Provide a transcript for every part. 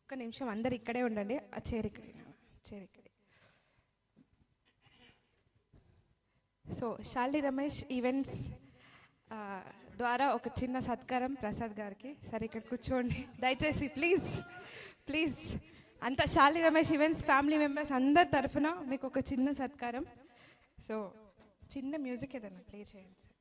ఒక్క నిమిషం అందరు ఇక్కడే ఉండండి. ఆ చైర్ ఇక్కడే. సో శాలిని రమేష్ ఈవెంట్స్ ద్వారా ఒక చిన్న సత్కారం ప్రసాద్ గారికి. సరే ఇక్కడ కూర్చోండి దయచేసి, ప్లీజ్ ప్లీజ్. అంత Shalini Ramesh events family members అందరి తరఫున మీకు ఒక చిన్న సత్కారం. సో చిన్న మ్యూజిక్ ఏదైనా ప్లే చేయండి సార్.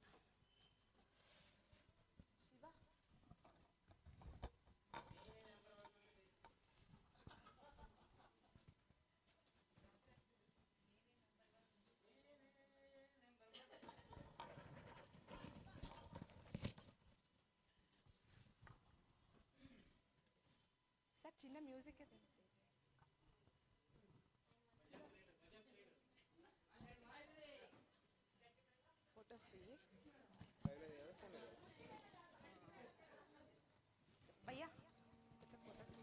సార్ చిన్న మ్యూజిక్ ఏదైనా ఫోటోస్ భయ్యా photos.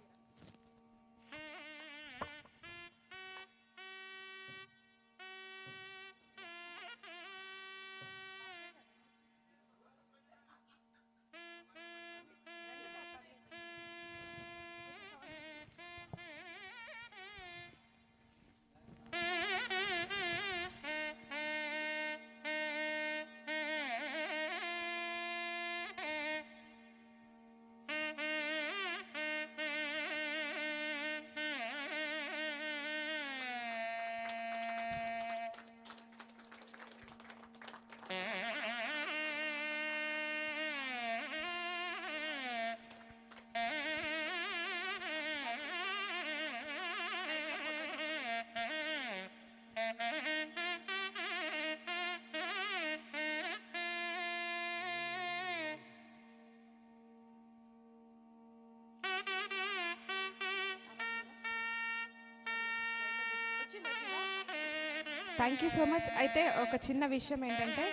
Thank you so much. అయితే ఒక చిన్న విషయం ఏంటంటే,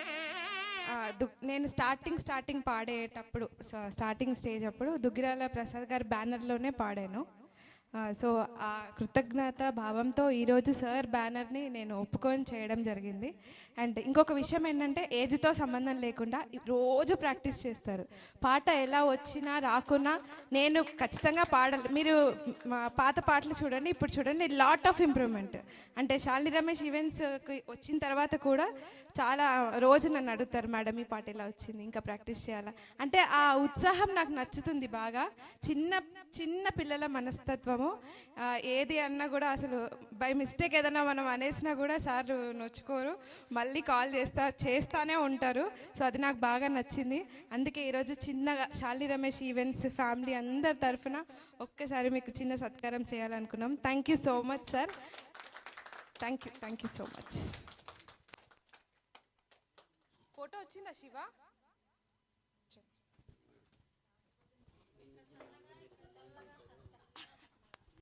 నేను స్టార్టింగ్ పాడేటప్పుడు, స్టార్టింగ్ స్టేజ్ అప్పుడు దుగ్గిరాల ప్రసాద్ గారి బ్యానర్లోనే పాడాను. సో ఆ కృతజ్ఞత భావంతో ఈరోజు సార్ బ్యానర్ని నేను ఒప్పుకొని చేయడం జరిగింది. అండ్ ఇంకొక విషయం ఏంటంటే, ఏజ్తో సంబంధం లేకుండా రోజు ప్రాక్టీస్ చేస్తారు. పాట ఎలా వచ్చినా రాకున్నా నేను ఖచ్చితంగా పాడాలి. మీరు పాత పాటలు చూడండి, ఇప్పుడు చూడండి, లాట్ ఆఫ్ ఇంప్రూవ్మెంట్. అంటే శాలిని రమేష్ ఈవెంట్స్కి వచ్చిన తర్వాత కూడా చాలా రోజు నన్ను అడుగుతారు, మేడం ఈ పాట ఎలా వచ్చింది, ఇంకా ప్రాక్టీస్ చేయాలా అంటే. ఆ ఉత్సాహం నాకు నచ్చుతుంది బాగా. చిన్న పిల్లల మనస్తత్వము. ఏది అన్నా కూడా అసలు బై మిస్టేక్ ఏదైనా మనం అనేసినా కూడా సార్ నొచ్చుకోరు, మళ్ళీ కాల్ చేస్తానే ఉంటారు. సో అది నాకు బాగా నచ్చింది. అందుకే ఈరోజు చిన్నగా శాలిని రమేష్ ఈవెంట్స్ ఫ్యామిలీ అందరి తరఫున ఒక్కసారి మీకు చిన్న సత్కారం చేయాలనుకున్నాం. Thank you so much sir. Thank you so much. Photo వచ్చిందా శివ?